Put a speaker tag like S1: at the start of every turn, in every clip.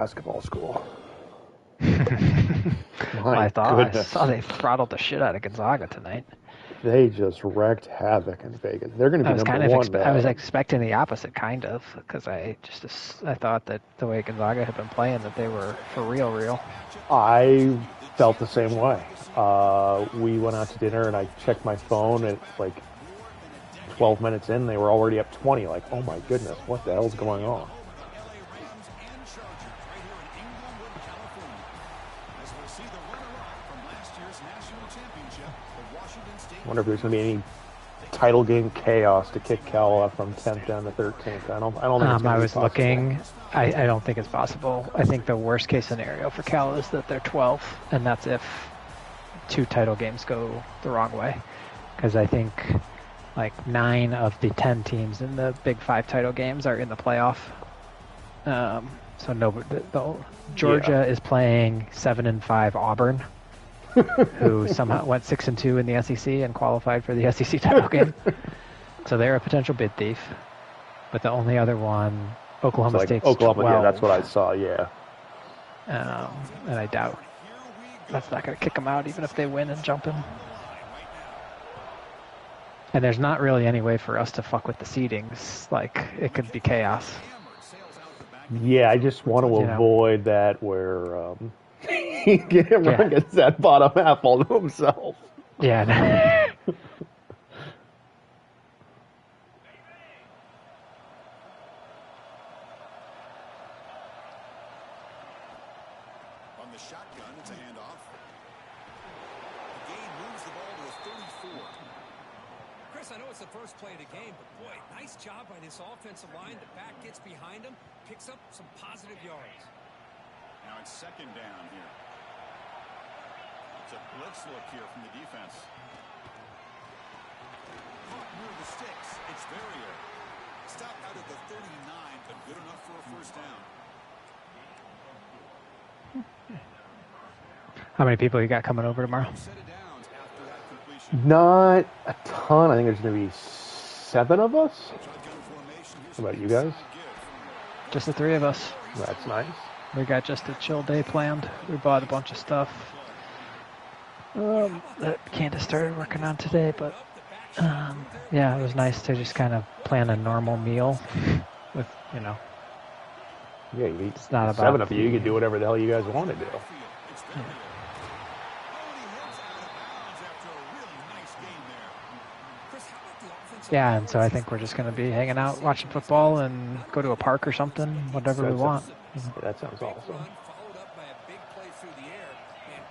S1: basketball school.
S2: I thought
S1: goodness.
S2: I saw they throttled the shit out of Gonzaga tonight.
S1: They just wrecked havoc in Vegas. They're going to be number one.
S2: I was expecting the opposite, kind of, because I thought that the way Gonzaga had been playing, that they were for real.
S1: I felt the same way. We went out to dinner, and I checked my phone, and it's like 12 minutes in, they were already up 20. Like, oh my goodness, what the hell's going on? I wonder if there's going to be any title game chaos to kick Cal off from 10th down to 13th. I don't think it's going to be
S2: I was
S1: possible.
S2: looking. I don't think it's possible. I think the worst case scenario for Cal is that they're 12th, and that's if 2 title games go the wrong way. Because I think like 9 of the 10 teams in the Big 5 title games are in the playoff. So Georgia is playing 7-5 Auburn, who somehow went 6-2 in the SEC and qualified for the SEC title game. So they're a potential bid thief. But the only other one, Oklahoma State's 12.
S1: Yeah, that's what I saw. Yeah.
S2: And I doubt that's not going to kick them out, even if they win and jump in. And there's not really any way for us to fuck with the seedings. Like, it could be chaos.
S1: Yeah, I just want to avoid that where everyone gets that bottom half all to himself.
S2: Yeah.
S3: On the shotgun, it's a handoff. The game moves the ball to a 34. Chris, I know it's the first play of the game, but boy, nice job by this offensive line. The back gets behind him, picks up some positive yards. Now it's second down here. It's a blitz look here from the defense. Caught near the sticks. It's Verrier. Stop out at the 39, but good enough for a first down.
S2: How many people you got coming over tomorrow?
S1: Not a ton. I think there's going to be 7 of us. How about you guys?
S2: Just the 3 of us.
S1: That's nice.
S2: We got just a chill day planned. We bought a bunch of stuff that Candace started working on today, but yeah, it was nice to just kind of plan a normal meal with,
S1: Yeah, you eat
S2: it's not about
S1: 7 of you. You can do whatever the hell you guys want to do.
S2: Yeah, and so I think we're just going to be hanging out, watching football, and go to a park or something, whatever we want.
S1: Yeah, that sounds awesome.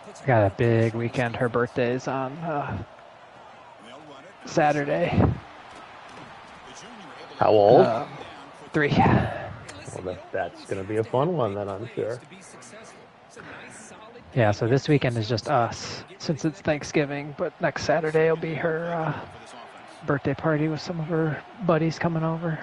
S2: We got a big weekend. Her birthday's on Saturday.
S1: How old?
S2: 3.
S1: Well, that's going to be a fun one then, I'm sure.
S2: Yeah, so this weekend is just us, since it's Thanksgiving, but next Saturday will be her birthday party with some of her buddies coming over.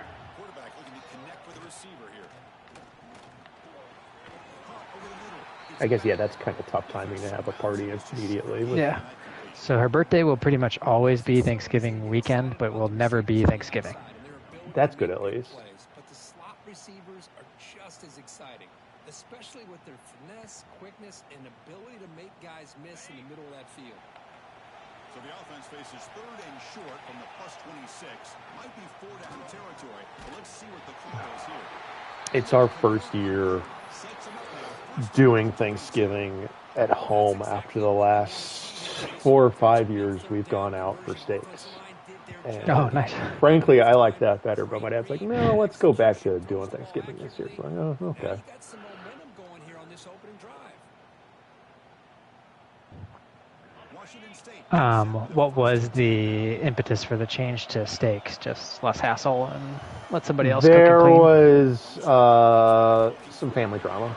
S1: I guess, yeah, that's kind of tough timing to have a party immediately.
S2: Yeah. So her birthday will pretty much always be Thanksgiving weekend, but will never be Thanksgiving.
S1: That's good, at least.
S3: But the slot receivers are just as exciting, especially with their finesse, quickness, and ability to make guys miss in the middle of that field. So the offense faces 3rd and short from the +26. Might be 4-down territory. But let's see what the call is here.
S1: It's our first year doing Thanksgiving at home after the last 4 or 5 years we've gone out for steaks. And
S2: nice.
S1: Frankly, I like that better, but my dad's like, no, let's go back to doing Thanksgiving this year. So I'm like, oh, okay.
S2: What was the impetus for the change to steaks? Just less hassle and let somebody else cook and clean?
S1: There was some family drama.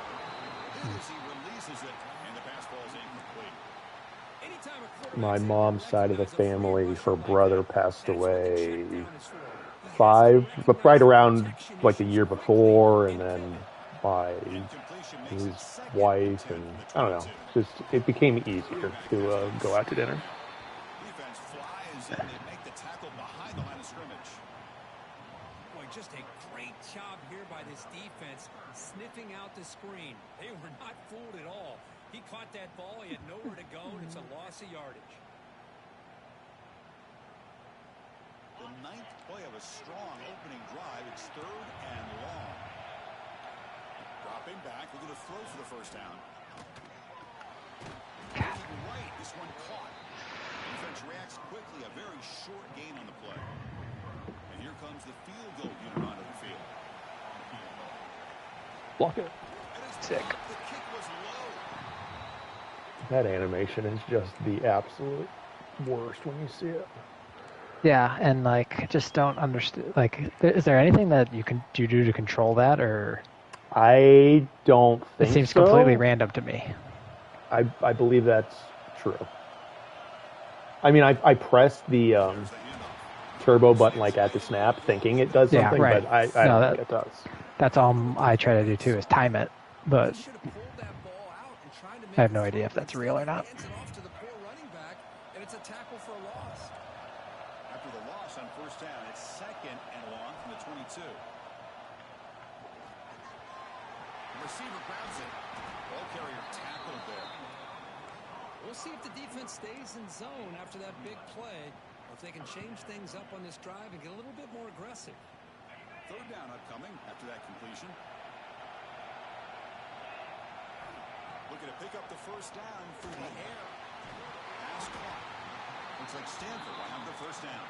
S1: My mom's side of the family, her brother passed away right around like the year before, and then his wife, and I don't know, just it became easier to go out to dinner.
S3: Just a great job here by this this defense sniffing out the screen. They were not fooled at all. He caught that ball. He had nowhere to go, and it's a loss of yardage.
S4: The 9th play of a strong opening drive. It's 3rd and long. Dropping back, looking to throw for the first down. Right, this one caught. Defense reacts quickly. A very short gain on the play. And here comes the field goal unit onto the field.
S1: Block it.
S2: Sick.
S4: The kick was low.
S1: That animation is just the absolute worst when you see it.
S2: Yeah, and like, just don't understand. Like, is there anything that you can do to control that, or
S1: I don't think
S2: it seems
S1: so.
S2: completely random to me?
S1: I believe that's true. I mean, I pressed the turbo button like at the snap, thinking it does
S2: Yeah,
S1: something,
S2: right.
S1: but I
S2: No,
S1: don't think it does.
S2: That's all I try to do too, is time it. But
S3: He should have pulled that ball out and tried to make
S2: I have
S3: a
S2: no
S3: throw,
S2: idea if
S3: but
S2: that's real or
S3: instead
S2: not.
S3: he hands it off to the poor running back, and it's a tackle for a loss.
S4: After the loss on first down, it's 2nd and long from the 22. The receiver grabs it. Ball carrier tackled there.
S3: We'll see if the defense stays in zone after that big play, or if they can change things up on this drive and get a little bit more aggressive.
S4: 3rd down upcoming after that completion. Looking to pick up the first down through the air. Pass caught. Looks like Stanford will have the first down.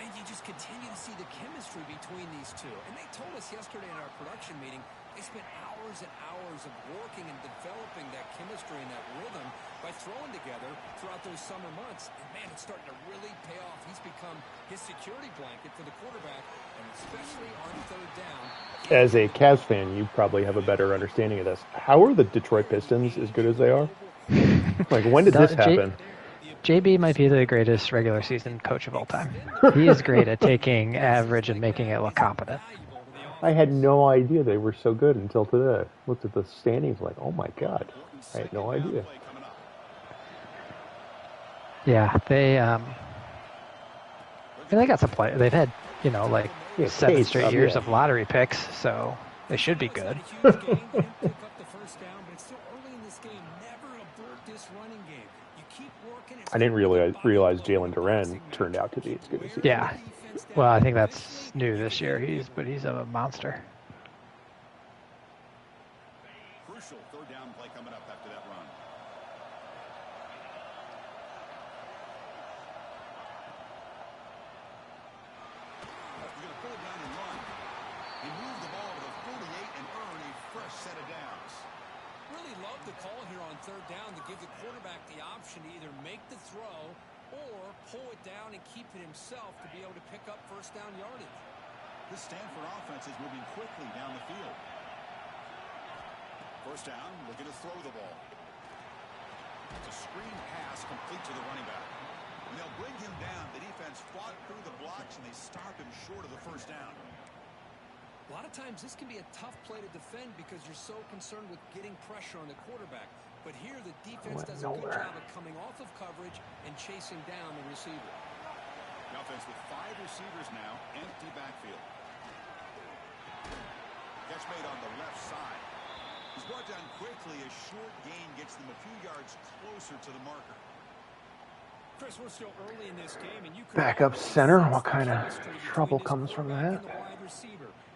S3: And you just continue to see the chemistry between these two. And they told us yesterday in our production meeting, they spent hours and hours of working and developing that chemistry and that rhythm by throwing together throughout those summer months. And man, it's starting to really pay off. He's become his security blanket for the quarterback, and especially on 3rd down.
S1: As a Cavs fan, you probably have a better understanding of this. How are the Detroit Pistons as good as they are? Like, when did this happen?
S2: JB might be the greatest regular season coach of all time. He is great at taking average and making it look competent.
S1: I had no idea they were so good until today. Looked at the standings like, oh my god, I had no idea.
S2: Yeah, they got some play. They've had, like 7 straight years of lottery picks, so they should be good.
S1: I didn't realize Jalen Duren turned out to be as good as he did.
S2: Yeah. Well, I think that's new this year. He's a monster.
S4: Crucial 3rd down play coming up after that run. You're going to pull it down and run. He moved the ball to the 48 and earned a fresh set of downs.
S3: Really love the call here on 3rd down to give the quarterback the option to either make the throw or pull it down and keep it himself to be able to pick up first down yardage.
S4: This Stanford offense is moving quickly down the field. First down, looking to throw the ball. It's a screen pass complete to the running back. And they'll bring him down. The defense fought through the blocks, and they stop him short of the first down.
S3: A lot of times this can be a tough play to defend because you're so concerned with getting pressure on the quarterback. But here the defense does a good job of coming off of coverage and chasing down the receiver.
S4: The offense with 5 receivers now, empty backfield. Catch made on the left side. He's brought down quickly. A short gain gets them a few yards closer to the marker.
S3: Chris, we're still early in this game, and you could
S1: Backup center, what kind of trouble comes from that?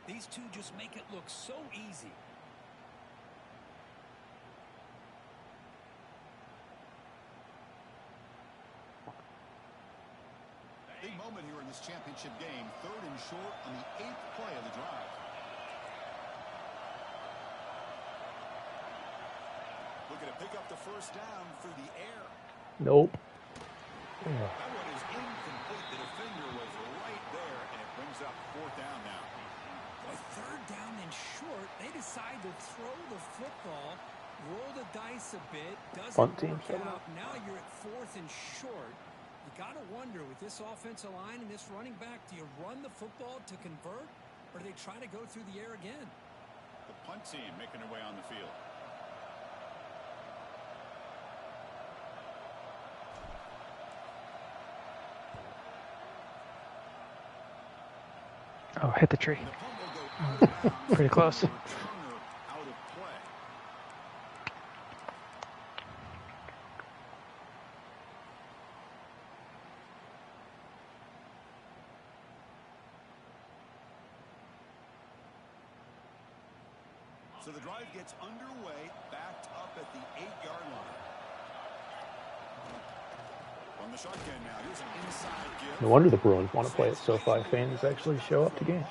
S3: These two just make it look so easy.
S4: Big moment here in this championship game. 3rd and short on the 8th play of the drive. Looking to pick up the first down through the air.
S1: Nope.
S4: That one is incomplete. The defender was right there, and it brings up 4th down now.
S3: Boy, 3rd down and short. They decide to throw the football, roll the dice a bit. Doesn't work out. Now you're at 4th and short. You got to wonder, with this offensive line and this running back, do you run the football to convert, or do they try to go through the air again?
S4: The punt team making their way on the field.
S2: Oh, hit the tree.
S4: The punt will go
S2: Pretty close.
S4: Returner out of play. So the drive gets underway, backed up at the 8-yard line. On the shotgun now, here's an inside give.
S1: No wonder the Bruins want to play at SoFi. Fans actually show up to games.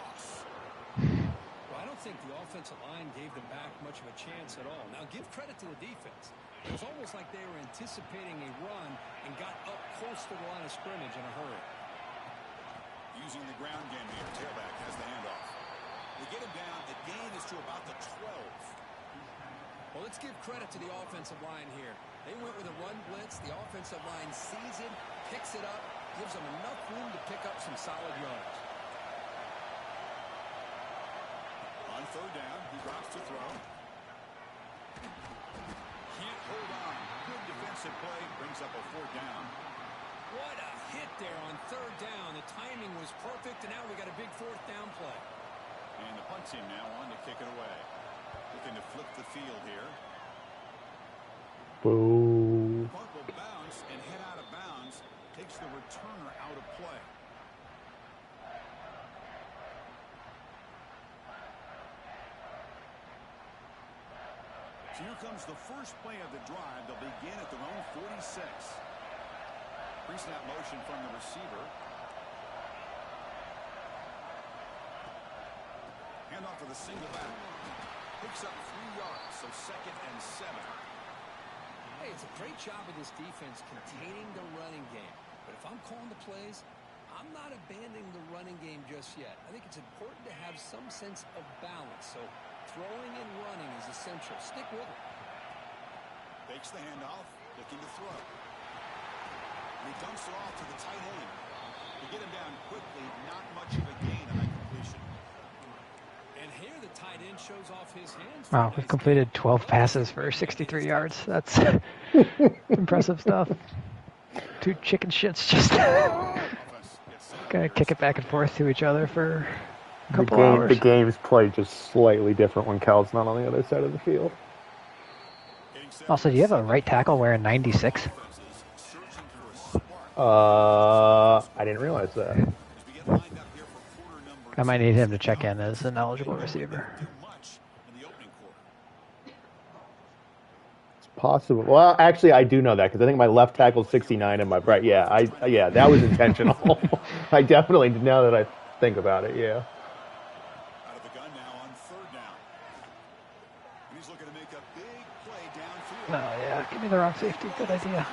S3: Well, I don't think the offensive line gave them back much of a chance at all. Now, give credit to the defense. It was almost like they were anticipating a run and got up close to the line of scrimmage in a hurry.
S4: Using the ground game here, tailback has the handoff. They get him down. The gain is to about the 12.
S3: Well, let's give credit to the offensive line here. They went with a run blitz. The offensive line sees it, picks it up, gives them enough room to pick up some solid yards.
S4: On third down, he drops to throw. Can't hold on. Good defensive play. Brings up a fourth down.
S3: What a hit there on third down. The timing was perfect, and now we got a big fourth down play.
S4: And the punt team now on to kick it away. Looking to flip the field here.
S1: Boo.
S4: Punt will bounce and head out of bounds. Takes the returner out of play. So here comes the first play of the drive. They'll begin at their own 46. Pre-snap motion from the receiver. Hand off to the single back. Picks up 3 yards, so 2nd and 7.
S3: Hey, it's a great job of this defense containing the running game. But if I'm calling the plays, I'm not abandoning the running game just yet. I think it's important to have some sense of balance. So throwing and running is essential. Stick with it.
S4: Fakes the handoff, looking to throw. And he dumps it off to the tight end. To get him down quickly, not much of a gain on that completion.
S3: And here the tight end shows off his hands.
S2: Wow, we've completed 12 passes for 63 yards. That's impressive stuff. 2 chicken shits just gonna kick it back and forth to each other for a couple hours.
S1: The game's played just slightly different when Cal's not on the other side of the field.
S2: Also, do you have a right tackle wearing 96?
S1: I didn't realize that.
S2: I might need him to check in as an eligible receiver.
S1: It's possible. Well, actually, I do know that because I think my left tackle's 69 and my right. Yeah, that was intentional. I definitely, now that I think about it, yeah.
S4: Out of the gun now on third down. He's looking to make a big play downfield.
S2: Oh, yeah, give me the wrong safety. Good idea.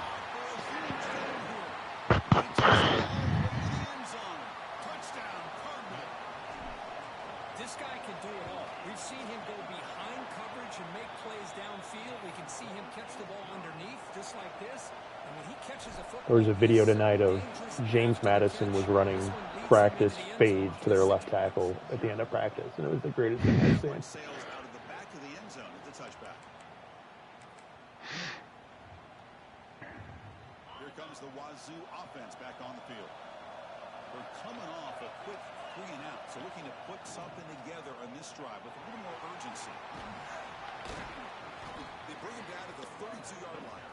S3: This guy can do it all. We've seen him go behind coverage and make plays downfield. We can see him catch the ball underneath just like this. And when he catches a football,
S1: There was a video tonight of James Madison was running practice fades to their left tackle at the end of practice, and it was the greatest thing I've seen.
S4: Sails out of the back of the end zone at the touchback. Here comes the Wazoo offense back on the field. We're coming off a quick 3 and out, so looking to put something together on this drive with a little more urgency. They bring him down to the 32-yard line.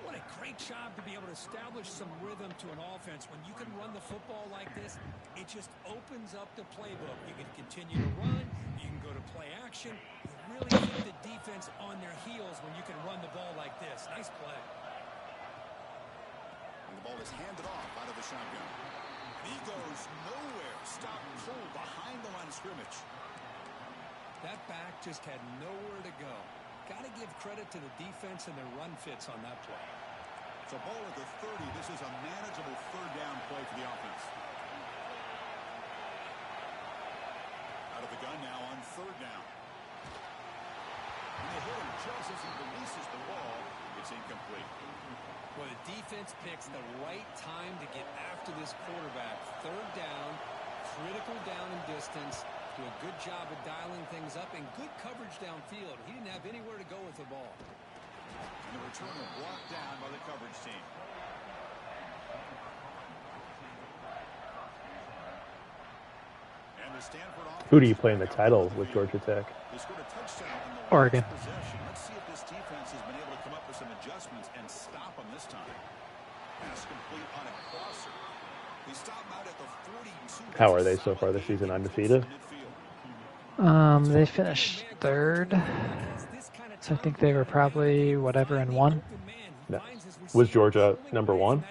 S3: What a great job to be able to establish some rhythm to an offense. When you can run the football like this, it just opens up the playbook. You can continue to run. You can go to play action. You really keep the defense on their heels when you can run the ball like this. Nice play.
S4: And the ball is handed off out of the shotgun. He goes nowhere. Stop cold behind the line of scrimmage.
S3: That back just had nowhere to go. Got to give credit to the defense and their run fits on that play.
S4: So ball at the 30. This is a manageable third down play for the offense. Out of the gun now on third down. And they hit him just as he releases the ball. It's incomplete.
S3: Well, the defense picks the right time to get after this quarterback. Third down, critical down and distance. Do a good job of dialing things up and good coverage downfield. He didn't have anywhere to go with the ball.
S4: And the returner brought down by the coverage team. And the Stanford offense,
S1: Who do you play in the title with Georgia Tech?
S4: they scored a touchdown in the last
S2: Oregon.
S4: possession. Let's see if this defense has been able to come up with some adjustments and stop them this time. Pass complete on a crosser. They stop out at the 42.
S1: How are they so far this season? Undefeated?
S2: They finished third, so I think they were probably whatever and one.
S1: No. Was Georgia number one?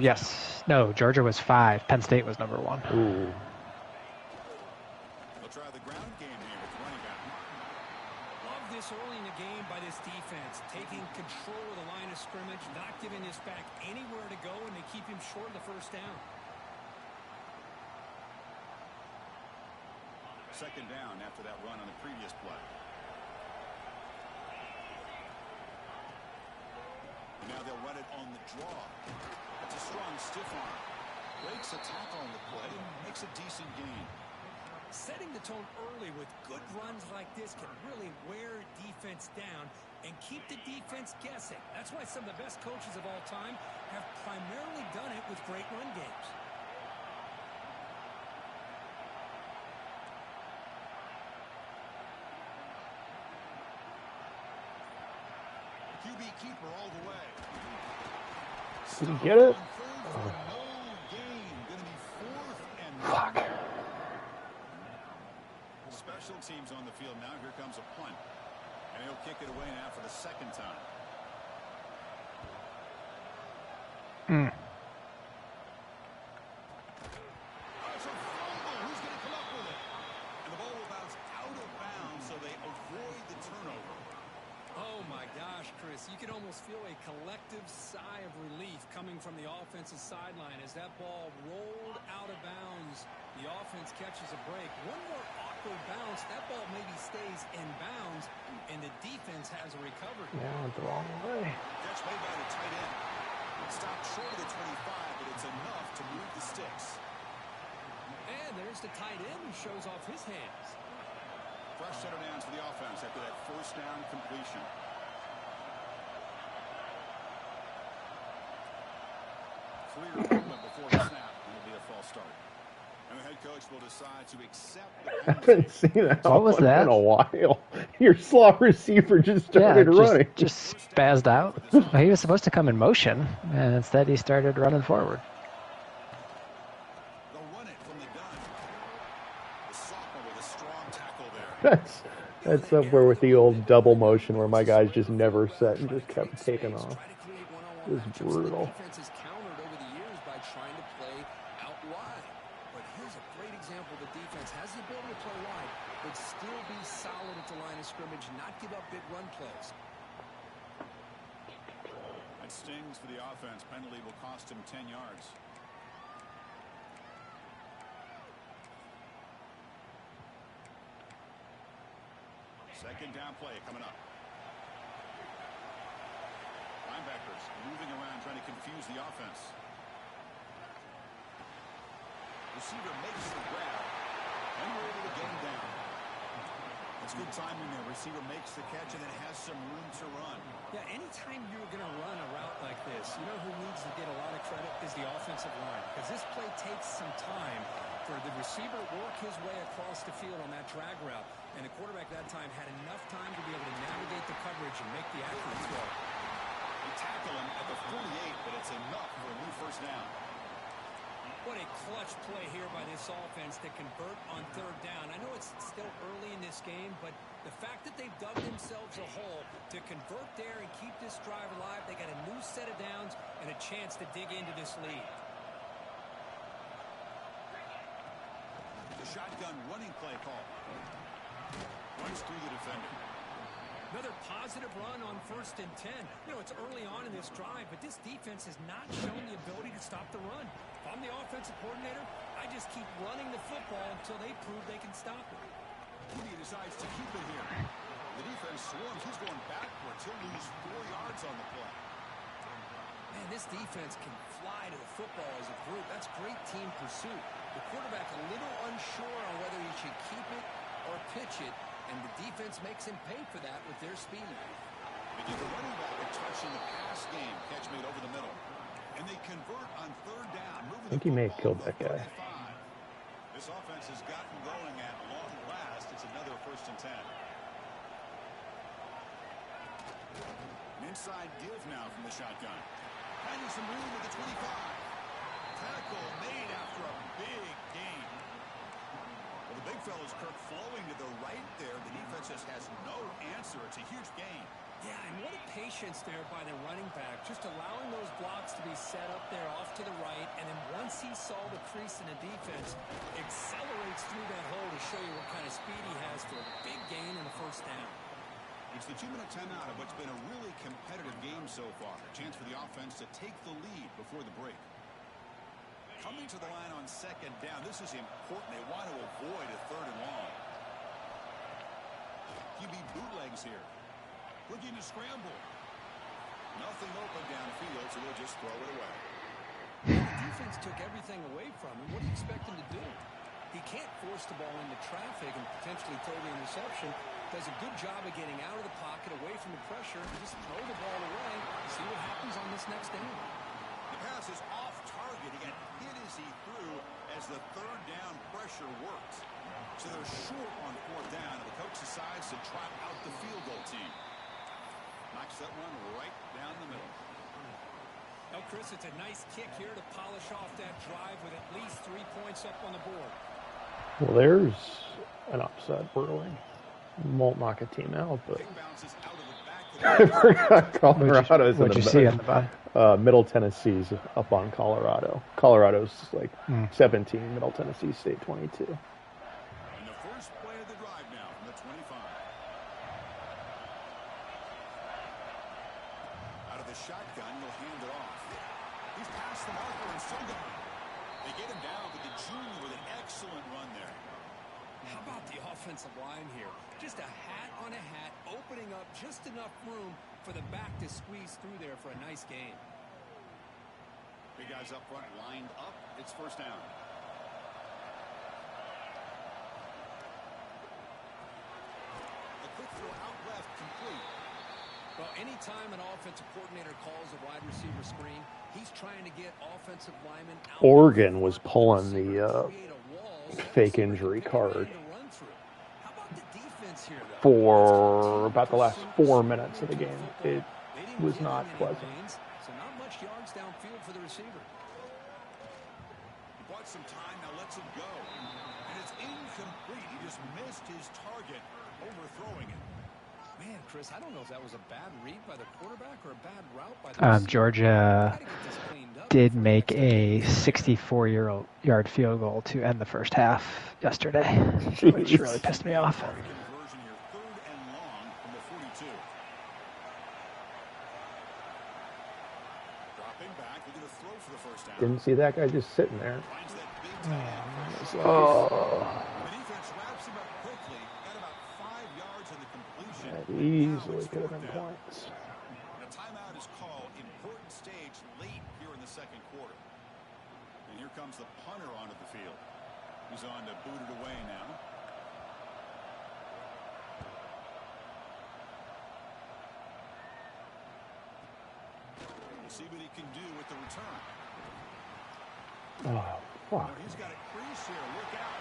S2: Yes. No, Georgia was 5. Penn State was number 1.
S1: Ooh.
S4: They'll try the ground game here with running back.
S3: Love this early in the game by this defense, taking control of the line of scrimmage, not giving this back anywhere to go, and they keep him short of the first down.
S4: Second down after that run on the previous play. And now they'll run it on the draw. It's a strong stiff arm. Breaks a tackle on the play and makes a decent gain.
S3: Setting the tone early with good runs like this can really wear defense down and keep the defense guessing. That's why some of the best coaches of all time have primarily done it with great run games.
S4: QB keeper all the way.
S1: Did he get it?
S4: No gain. Going to be 4th and 9.
S1: Fuck.
S4: Special teams on the field now. Here comes a punt. And he'll kick it away now for the second time.
S2: Mm.
S4: It's a fumble. Who's going to come up with it? And the ball will bounce out of bounds, so they avoid the turnover.
S3: Oh my gosh, Chris, you can almost feel a collective sigh of relief coming from the offensive sideline as that ball rolled out of bounds. The offense catches a break. One more awkward bounce, that ball maybe stays in bounds, and the defense has a recovery.
S1: Yeah, the wrong way.
S4: Catch made by the tight end. It stopped short of the 25, but it's enough to move the sticks.
S3: And there's the tight end who shows off his hands.
S4: Fresh set of downs for the offense after that first down completion. Clear movement before the snap. It'll be a false start. And the head coach will decide to accept the
S1: I haven't seen that
S2: What was that?
S1: in a while. Your slot receiver just started running.
S2: just spazzed out. Well, he was supposed to come in motion, and instead he started running forward.
S4: They'll run it from the gun. The sophomore with a strong tackle there.
S1: That's somewhere with the old double motion where my guys just never set and just kept taking off. It was brutal.
S3: Defense has countered over the years by trying to play out wide. But here's a great example. The defense has the ability to play wide, but still be solid at the line of scrimmage, not give up big run plays.
S4: That stings for the offense. Penalty will cost him 10 yards. Second down play coming up. Linebackers moving around trying to confuse the offense. Receiver makes the grab, and we're able to get him down. It's good timing there. Receiver makes the catch and then has some room to run.
S3: Yeah, anytime you're going to run a route like this, you know who needs to get a lot of credit is the offensive line. Because this play takes some time for the receiver to work his way across the field on that drag route. And the quarterback that time had enough time to be able to navigate the coverage and make the accurate throw.
S4: They tackle him at the 48, but it's enough for a new first down.
S3: What a clutch play here by this offense to convert on third down. I know it's still early in this game, but the fact that they've dug themselves a hole to convert there and keep this drive alive, they got a new set of downs and a chance to dig into this lead.
S4: The shotgun running play call. Runs through the defender.
S3: Another positive run on 1st and 10. You know, it's early on in this drive, but this defense has not shown the ability to stop the run. If I'm the offensive coordinator, I just keep running the football until they prove they can stop it.
S4: He decides to keep it here. The defense swarms. He's going backwards. He'll lose 4 yards on the play.
S3: Man, this defense can fly to the football as a group. That's great team pursuit. The quarterback a little unsure on whether he should keep it or pitch it, and the defense makes him pay for that with their speed.
S4: They give the running back a touch in the pass game. Catch made over the middle. And they convert on third down.
S1: I think he may have killed that guy.
S4: This offense has gotten going at long last. It's another 1st and 10. An inside give now from the shotgun. Finding some room with the 25. Tackle made after a big gain. Well, the big fella's Kirk flowing to the right there. The defense just has no answer. It's a huge gain.
S3: Yeah, and what a patience there by the running back, just allowing those blocks to be set up there off to the right, and then once he saw the crease in the defense, accelerates through that hole to show you what kind of speed he has for a big gain in the 1st down.
S4: It's the 2-minute timeout of what's been a really competitive game so far. A chance for the offense to take the lead before the break. Coming to the line on 2nd down, this is important. They want to avoid a 3rd and long. QB bootlegs here. Looking to scramble. Nothing open downfield, so they'll just throw it away.
S3: The defense took everything away from him. What do you expect him to do? He can't force the ball into traffic and potentially throw the interception. Does a good job of getting out of the pocket, away from the pressure, and just throw the ball away. See what happens on this next down.
S4: The pass is off target. He got hit as he threw as the 3rd down pressure worked. So they're short on 4th down, and the coach decides to trot out the field goal team. Knocks that one right down the middle.
S3: Now, Chris, it's a nice kick here to polish off that drive with at least 3 points up on the board.
S1: Well, there's an upset brewing. Won't knock a team out, but I forgot Colorado's
S2: What'd you see in the bye?
S1: Middle Tennessee's up on Colorado. Colorado's like 17, Middle Tennessee State 22.
S4: And the first play of the drive now from the 25. Out of the shotgun, he'll hand it off. He's past the marker and still going. They get him down, but the junior with an excellent run there.
S3: How about the offensive line here? Just a hat on a hat, opening up just enough room for the back to squeeze through there for a nice gain.
S4: Big guys up front lined up. It's 1st down. A quick throw out left, complete.
S3: Well, anytime an offensive coordinator calls a wide receiver screen, he's trying to get offensive linemen out.
S1: Oregon was pulling the fake injury card for about the last 4 minutes of the game. It was not pleasant.
S3: So not much yards downfield for the receiver.
S4: He bought some time, now lets it go. And it's incomplete. He just missed his target, overthrowing it.
S3: Man, Chris, I don't know if that was a bad read by the quarterback or a bad route by the receiver.
S2: Georgia did make a 64-yard field goal to end the 1st half yesterday, which really pissed me off.
S4: Conversion here, 3rd and long from the 42. Dropping back, looking to throw for the 1st down.
S1: Didn't see that guy just sitting there.
S4: Finds that big time.
S1: Oh,
S4: The defense wraps him up quickly. Got about 5 yards on the completion.
S1: that easily could have been points.
S4: A timeout is called. Important stage late here in the 2nd quarter. And here comes the punter onto the field. He's on to boot it away now. We'll see what he can do with the return.
S1: Oh, fuck.
S4: He's got a crease here. Look out.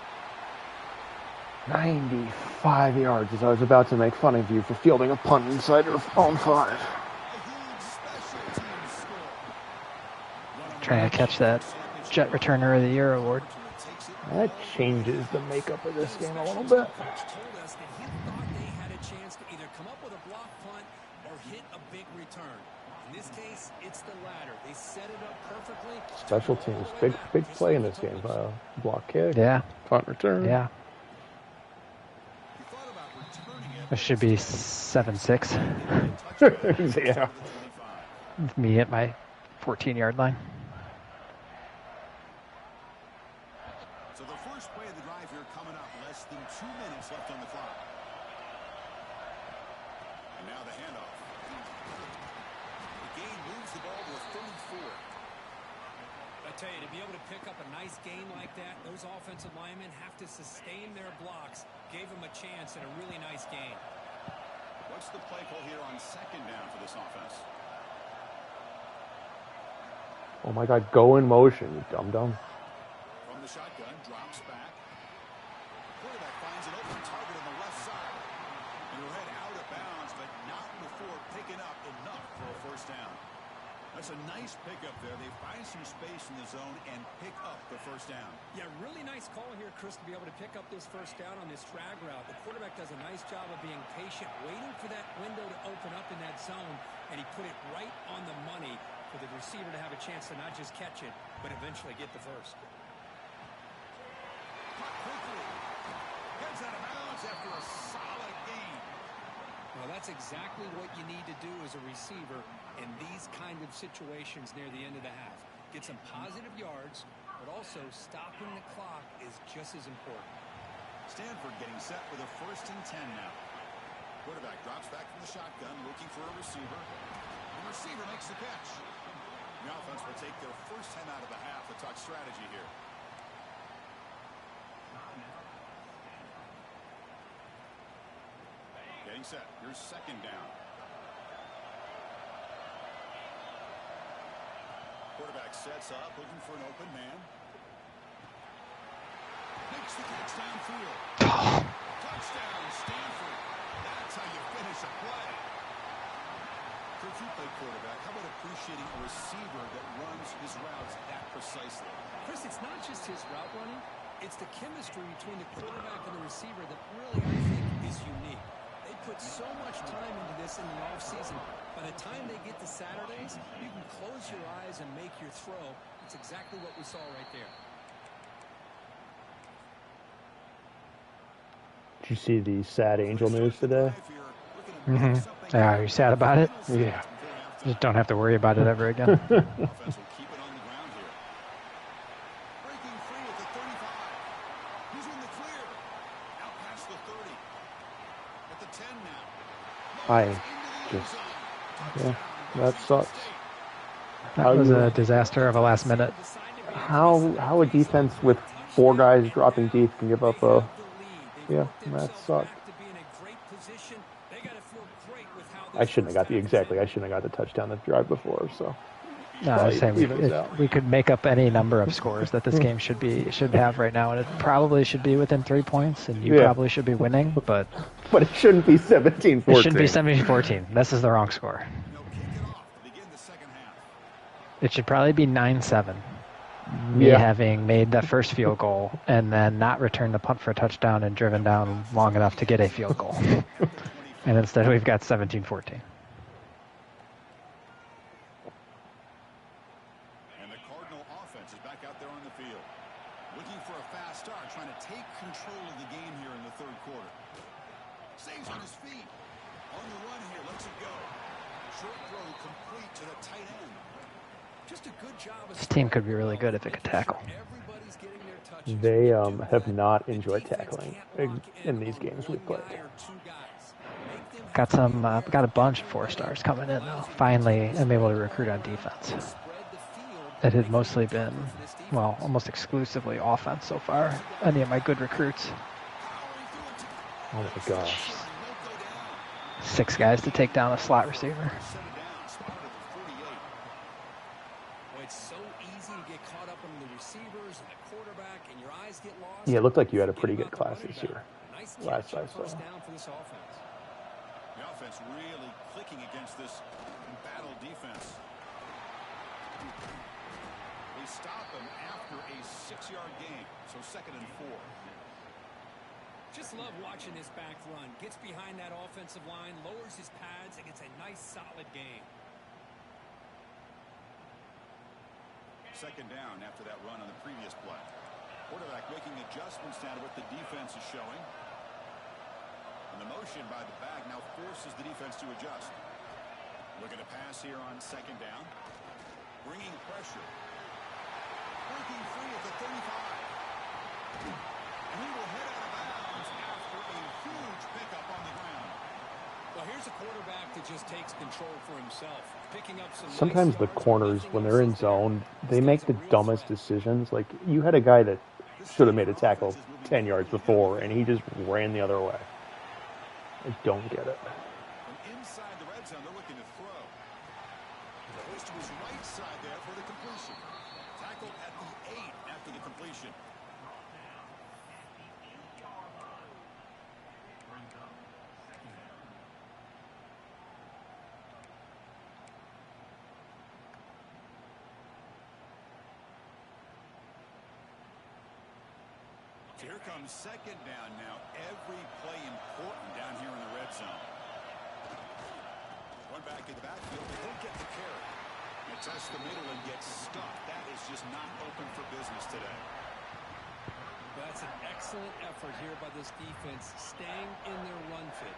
S1: 95 yards as I was about to make fun of you for fielding a punt inside your own 5.
S4: A huge special team score.
S2: Trying to catch that Jet Returner of the Year award.
S1: That changes the makeup of this game a little bit.
S3: Coach told us that he thought they had a chance to either come up with a block punt or hit a big return. In this case, it's the latter. They set it up perfectly.
S1: Special teams, big play in this game. Block kick,
S2: Yeah,
S1: punt return.
S2: yeah.
S4: He thought about returning it.
S2: It should be 7-6.
S1: Yeah.
S2: With me at my 14-yard line.
S4: So the first play of the drive here coming up. Less than 2 minutes left on the clock. And now the handoff. The game moves the ball to a 34.
S3: I tell you, to be able to pick up a nice game like that, those offensive linemen have to sustain their blocks. Gave them a chance at a really nice game.
S4: What's the play call here on 2nd down for this offense?
S1: Oh my God, go in motion, you dum-dum.
S4: From the shotgun, drops back. Quarterback finds an open target on the left side. And he'll head out of bounds, but not before picking up enough for a first down. That's a nice pickup there. They find some space in the zone and pick up the first down.
S3: Yeah, really nice call here, Chris, to be able to pick up this first down on this drag route. The quarterback does a nice job of being patient, waiting for that window to open up in that zone, and he put it right on the money for the receiver to have a chance to not just catch it, but eventually get the first.
S4: Quickly. Heads out of bounds after a solid gain.
S3: Well, that's exactly what you need to do as a receiver in these kind of situations near the end of the half. Get some positive yards, but also stopping the clock is just as important.
S4: Stanford getting set for the 1st and 10 now. Quarterback drops back from the shotgun, looking for a receiver. The receiver makes the catch. The offense will take their first 10 out of the half to talk strategy here. Getting set. Here's 2nd down. Quarterback sets up, looking for an open man. Makes the catch downfield. Touchdown, Stanford. That's how you finish a play. If you play quarterback, how about appreciating a receiver that runs his routes that precisely?
S3: Chris, it's not just his route running. It's the chemistry between the quarterback and the receiver that really, I think, is unique. They put so much time into this in the offseason. By the time they get to Saturdays, you can close your eyes and make your throw. It's exactly what we saw right there.
S1: Did you see the sad Angel news today?
S2: Mm-hmm. Yeah, are you sad about it?
S1: Yeah.
S2: Just don't have to worry about it ever again.
S4: Offense will keep it on the ground here. Breaking free at the 35. He's in the clear. Out past the 30. At the 10 now.
S1: I just, yeah, that sucks.
S2: That was a disaster of a last minute.
S1: How a defense with 4 guys dropping deep can give up a, yeah, that sucked. I shouldn't have got the touchdown the drive before, so.
S2: No, I was saying we could make up any number of scores that this game should have right now, and it probably should be within 3 points, and you probably should be winning, but
S1: it shouldn't be 17-14.
S2: It shouldn't be 17-14. This is the wrong score. It should probably be 9-7. Me having made that first field goal and then not returned the punt for a touchdown and driven down long enough to get a field goal. And instead we've got 17-14.
S4: And the Cardinal offense is back out there on the field. Looking for a fast start, trying to take control of the game here in the 3rd quarter. Stays on his feet. On the run here, lets it go. Short throw complete to the tight end.
S3: Just a good job.
S2: This team could be really good if it could tackle.
S1: They have not enjoyed tackling in these games we've played.
S2: Got a bunch of 4-stars coming in though. Finally, I'm able to recruit on defense. It had mostly been, well, almost exclusively offense so far. Any of my good recruits.
S1: Oh my gosh.
S2: 6 guys to take down a slot receiver.
S1: Yeah, it looked like you had a pretty good class this year. Last I saw.
S4: The offense really clicking against this embattled defense. They stop him after a 6-yard gain, so 2nd and 4.
S3: Just love watching this back run. Gets behind that offensive line, lowers his pads, and gets a nice solid gain.
S4: 2nd down after that run on the previous play. Quarterback making adjustments now to what the defense is showing. And the motion by the back now forces the defense to adjust. Looking to pass here on 2nd down. Bringing pressure. Breaking free at the 35. And he will head out of bounds after a huge pickup on the ground.
S3: Well, here's a quarterback that just takes control for himself. Picking up some
S1: Sometimes the corners, when they're in zone, they make the dumbest decisions. Like, you had a guy that should have made a tackle 10 yards before, and he just ran the other way. I don't get it.
S4: And inside the red zone, they're looking to throw. Goes to his right side there for the completion. Here comes second down now. Every play important down here in the red zone. Run back in the backfield, but he'll get the carry. And test the middle and get stuck. That is just not open for business today.
S3: That's an excellent effort here by this defense, staying in their run fit,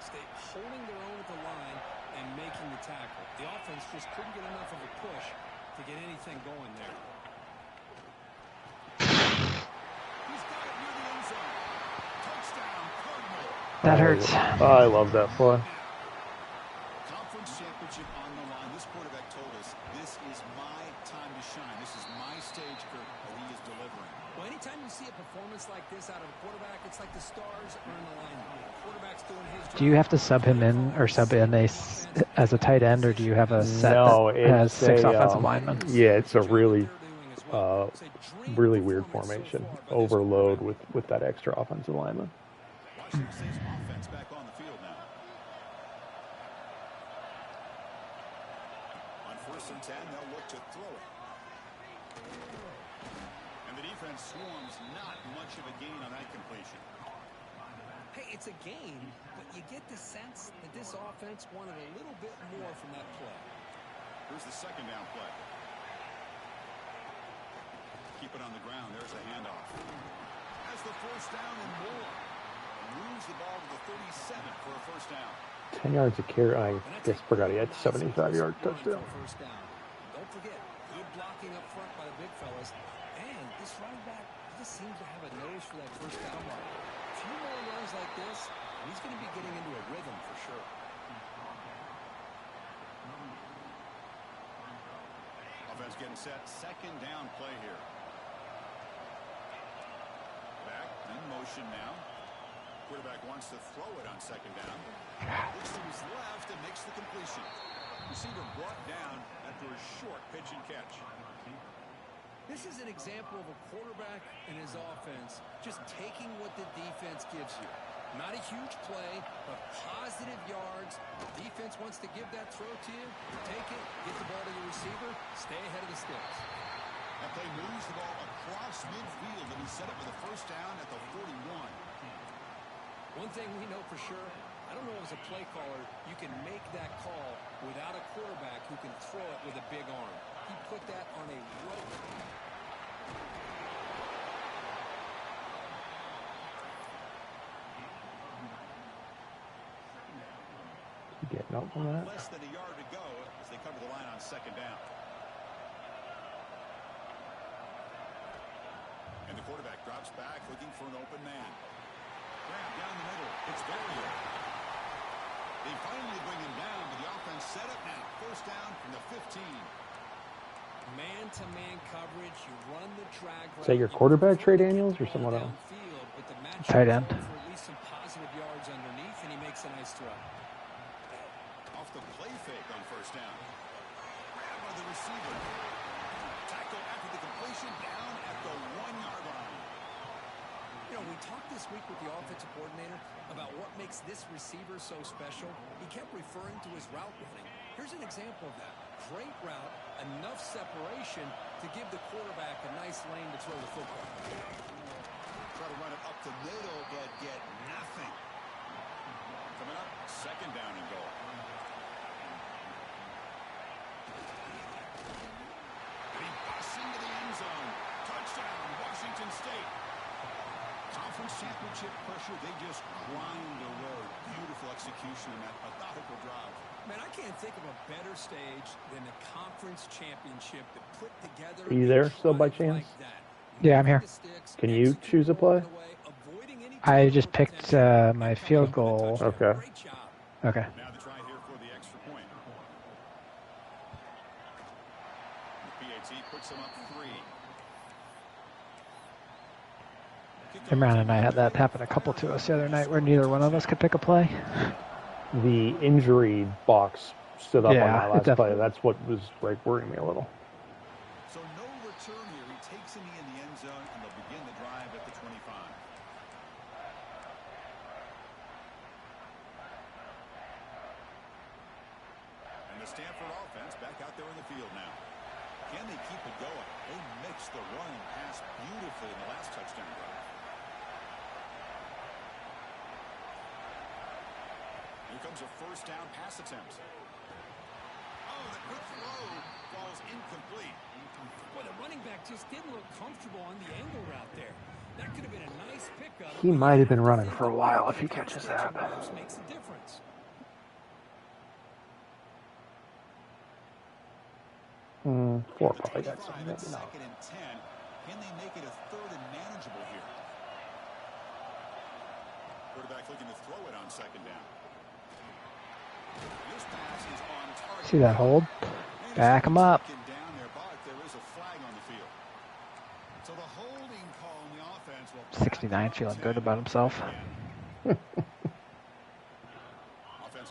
S3: holding their own at the line and making the tackle. The offense just couldn't get enough of a push to get anything going there. He's got it near the end zone. Touchdown, Cardinal.
S2: That hurts.
S1: I love that play.
S4: Conference championship on the line. This quarterback told us, this is my time to shine. This is my stage, Kirk, and he is delivering.
S3: Well, anytime you see a performance like this out of a quarterback, it's like the stars are in alignment. Quarterback's doing his job.
S2: Do you have to sub him in or sub in as a tight end, or do you have a set
S1: No,
S2: that has
S1: it's
S2: 6
S1: a,
S2: offensive linemen?
S1: Yeah, it's a really weird formation. Overload with that extra offensive lineman.
S4: Washington State's offense back on the field now. On 1st and 10, they'll look to throw it. And the defense swarms, not much of a gain on that completion.
S3: Hey, it's a gain, but you get the sense that this offense wanted a little bit more from that play.
S4: Here's the second down play. Keep it on the ground. There's a handoff. Has the first down and more. Moves the ball to the 37 for a first down.
S1: 10 yards of carry. I just forgot he had 75-yard touchdown.
S3: First down. Don't forget, good blocking up front by the big fellas. And this running back just seems to have a nose for that first down mark. A few more runs like this, he's going to be getting into a rhythm for sure.
S4: Offense getting set. Second down play here. Back in motion now. Quarterback wants to throw it on second down. Looks to his left and makes the completion. Receiver brought down after a short pitch and catch.
S3: This is an example of a quarterback and his offense just taking what the defense gives you. Not a huge play, but positive yards. The defense wants to give that throw to you. You take it, get the ball to your receiver, stay ahead of the sticks.
S4: That play moves the ball across midfield, and he set up for the first down at the 41.
S3: One thing we know for sure, I don't know as a play caller, you can make that call without a quarterback who can throw it with a big arm. He put that on a rope.
S1: Getting up on that.
S4: Less than a yard to go as they cover the line on second down. And the quarterback drops back looking for an open man. Grab down the middle. It's Barrier. They finally bring him down, but the offense set up now. First down from the 15.
S3: Man-to-man coverage, you run the drag.
S1: Is that your quarterback, Trey Daniels, or someone else?
S2: Tight end.
S3: For at least some positive yards underneath, and he makes a nice throw.
S4: Off the play fake on first down. Grab by the receiver. Tackle after the completion down at the 1-yard line.
S3: You know, we talked this week with the offensive coordinator about what makes this receiver so special. He kept referring to his route running. Here's an example of that. Great route, enough separation to give the quarterback a nice lane to throw the football.
S4: Try to run it up the middle, but get nothing. Coming up, second down and goal. And he busts into the end zone. Touchdown, Washington State. Conference championship pressure, they just grind the road. Beautiful execution in that methodical drive.
S3: Man, I can't think of a better stage than the conference championship to put together.
S1: Are you there still by chance?
S2: Yeah, I'm here.
S1: Can you choose a play?
S2: I just picked my field goal.
S1: Okay.
S2: Okay.
S4: Now the try here for the extra point. The PAT puts them up 3.
S2: Imran and I had that happen a couple to us the other night where neither one of us could pick a play.
S1: The injury box stood up on
S2: Yeah,
S1: that last play. That's what was like worrying me a little.
S4: So no return here. He takes him in the end zone, and they'll begin the drive at the 25. And the Stanford offense back out there in the field now. Can they keep it going? They mixed the run and pass beautifully in the last touchdown drive. Here comes a first down pass attempt. Oh, the quick throw falls incomplete.
S3: Well, the running back just didn't look comfortable on the angle route there. That could have been a nice pickup.
S1: He might have been running for a while if he catches that.
S3: Makes a difference.
S1: 4 probably got some. Maybe not.
S4: Second and 10. Can they make it a third and manageable here? Quarterback looking to throw it on second down. This pass is on target.
S2: See that hold? Back him up.
S4: Down there, but there is a flag on the field. So the holding call on the offense will
S2: 69 feeling good about himself.
S4: Offense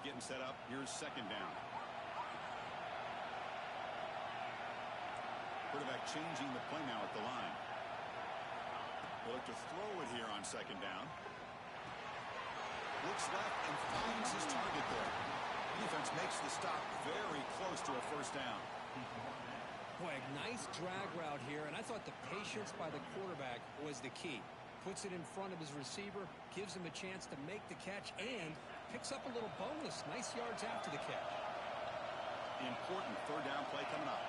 S4: getting set up. Here's second down. Quarterback changing the play now at the line. They'll look to throw it here on second down. Looks left and finds his target there. Defense makes the stop very close to a first down.
S3: Boy, nice drag route here, and I thought the patience by the quarterback was the key. Puts it in front of his receiver, gives him a chance to make the catch, and picks up a little bonus. Nice yards after the catch.
S4: The important third down play coming up.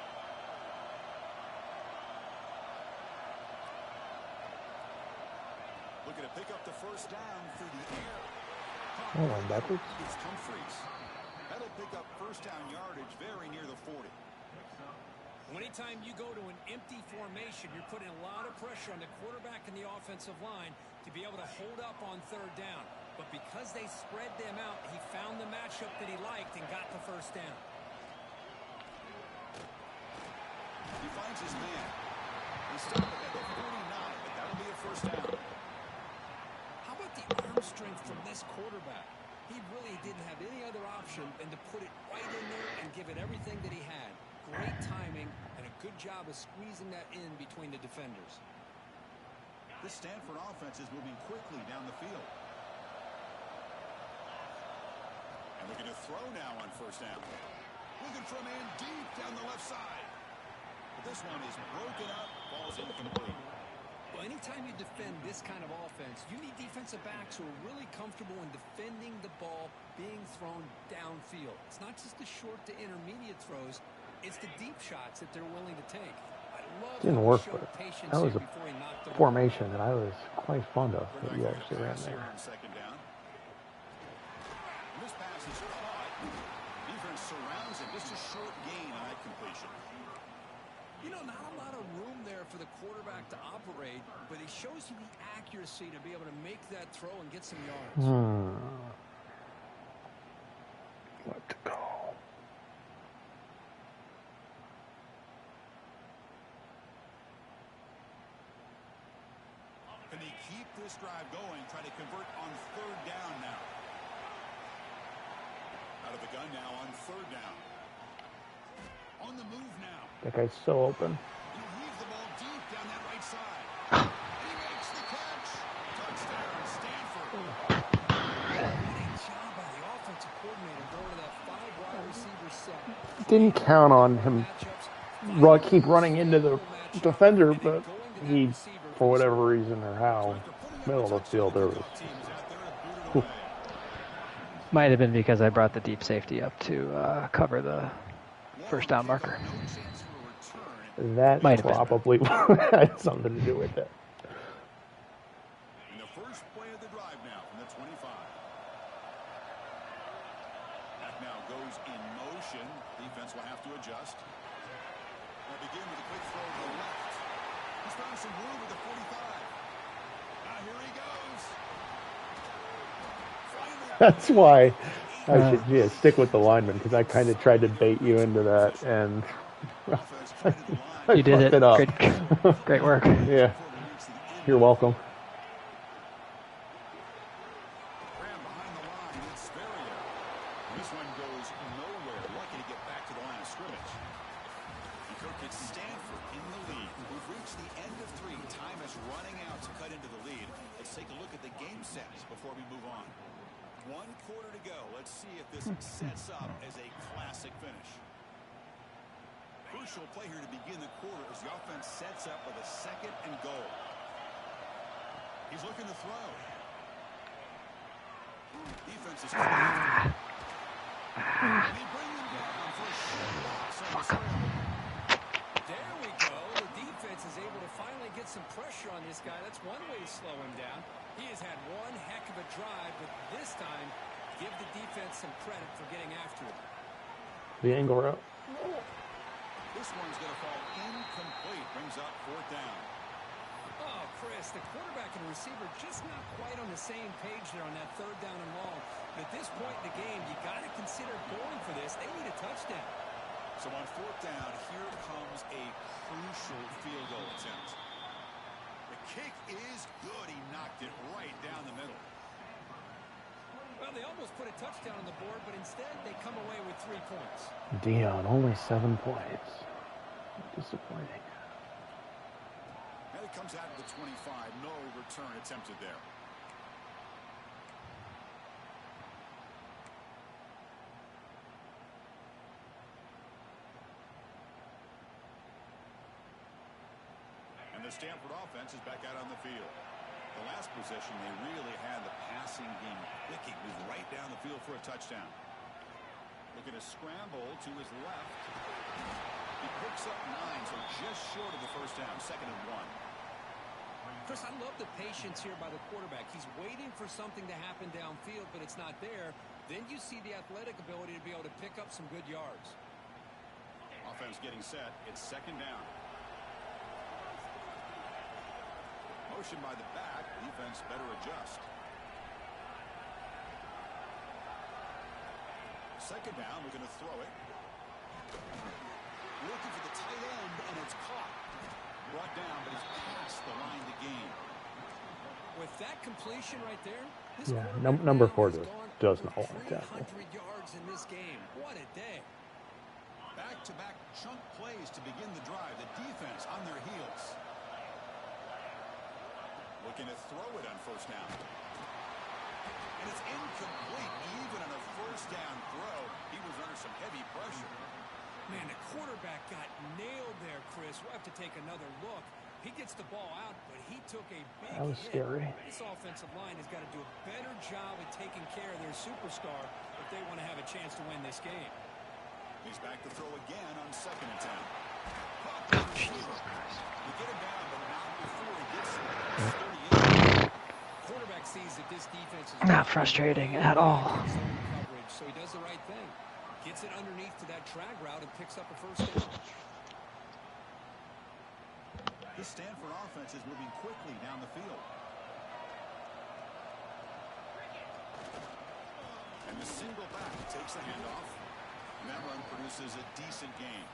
S4: Looking to pick up the first down through the air.
S1: Oh, backwards.
S4: It's Humphreys. That'll pick up first down yardage very near the 40.
S3: Anytime you go to an empty formation, you're putting a lot of pressure on the quarterback and the offensive line to be able to hold up on third down. But because they spread them out, he found the matchup that he liked and got the first down.
S4: He finds his man. He stopped at the 49, but that'll be a first down.
S3: How about the arm strength from this quarterback? He really didn't have any other option than to put it right in there and give it everything that he had. Great timing and a good job of squeezing that in between the defenders.
S4: This Stanford offense is moving quickly down the field. And looking to throw now on first down. Looking from in deep down the left side. But this one is broken up, falls incomplete.
S3: Well, anytime you defend this kind of offense, you need defensive backs who are really comfortable in defending the ball being thrown downfield. It's not just the short to intermediate throws, it's the deep shots that they're willing to take. I love
S1: Didn't
S3: how
S1: work,
S3: he
S1: but
S3: showed patience
S1: that was
S3: here
S1: a
S3: before he knocked the
S1: formation that I was quite fond of that you actually ran there.
S4: Second down. And this pass is caught. Defense surrounds him. Just a short gain on that completion.
S3: You know, not a lot of room there for the quarterback to operate, but he shows you the accuracy to be able to make that throw and get some yards.
S1: What to call?
S4: Can he keep this drive going? Try to convert on third down now. Out of the gun now on third down. On the move now.
S1: That guy's so open.
S4: He leaves the ball deep down that right side. And he makes the catch. Touchdown, Stanford.
S3: Great job by the offensive coordinator going to that 5-wide receiver set.
S1: Didn't count on him keep running into the defender, but he, for whatever reason or how, middle of the field there was.
S2: Might have been because I brought the deep safety up to cover the first down marker.
S1: That might probably had something to do with it.
S4: And the first play of the drive now from the 25. That now goes in motion. Defense will have to adjust. They'll begin with a quick throw to the left. He's found some room at the 45. Now here he goes.
S1: That's why I should stick with the lineman, because I kind of tried to bait you into that, and
S2: you did it.
S1: Up.
S2: Great work.
S1: Yeah, you're welcome.
S4: Ran behind the line. It's Sperrier. This one goes nowhere. Lucky to get back to the line of scrimmage. Cook, it's Stanford in the lead. We've reached the end of 3. Time is running out to cut into the lead. Let's take a look at the game sets before we move on. 1 quarter to go. Let's see if this sets up as a classic finish. Crucial play here to begin the quarter as the offense sets up with a 2nd and goal. He's looking to throw. Defense is
S2: Fuck.
S3: There we go. The defense is able to finally get some pressure on this guy. That's one way to slow him down. He has had one heck of a drive, but this time, give the defense some credit for getting after him.
S1: The angle route.
S4: This one's going to fall incomplete. Brings up 4th down.
S3: Oh, Chris, the quarterback and receiver just not quite on the same page there on that 3rd down and long. But at this point in the game, you got to consider going for this. They need a touchdown.
S4: So on 4th down, here comes a crucial field goal attempt. The kick is good. He knocked it right down the middle.
S3: Well, they almost put a touchdown on the board, but instead they come away with 3 points.
S1: Dion, only 7 points. Disappointing.
S4: And it comes out of the 25. No return attempted there. And the Stanford offense is back out on the field. The last possession, they really had the passing game clicking. It was right down the field for a touchdown. Looking to scramble to his left. He picks up 9, so just short of the 1st down. 2nd and 1.
S3: Chris, I love the patience here by the quarterback. He's waiting for something to happen downfield, but it's not there. Then you see the athletic ability to be able to pick up some good yards.
S4: Offense getting set. It's 2nd down. Motion by the back. Defense better adjust. 2nd down. We're going to throw it. Looking for the tight end, and it's caught. Brought down, but he's past the line to gain.
S3: With that completion right there, this
S1: number 4
S3: does
S1: not want to tackle.
S3: 300 yards in this game. What a day.
S4: Back-to-back chunk plays to begin the drive. The defense on their heels. Looking to throw it on 1st down. And it's incomplete. Even on a 1st down throw, he was under some heavy pressure.
S3: Man, the quarterback got nailed there, Chris. We'll have to take another look. He gets the ball out, but he took a big
S1: That was
S3: hit.
S1: scary.
S3: This offensive line has got to do a better job at taking care of their superstar if they want to have a chance to win this game.
S4: He's back to throw again on 2nd and 10.
S2: Jesus Christ.
S4: You get him down, but not before he gets it. 38.
S3: Quarterback sees that this defense is
S2: Not frustrating at all.
S3: coverage, so he does the right thing. Gets it underneath to that drag route and picks up a 1st down.
S4: This Stanford offense is moving quickly down the field. And the single back takes the handoff. And that run produces a decent gain.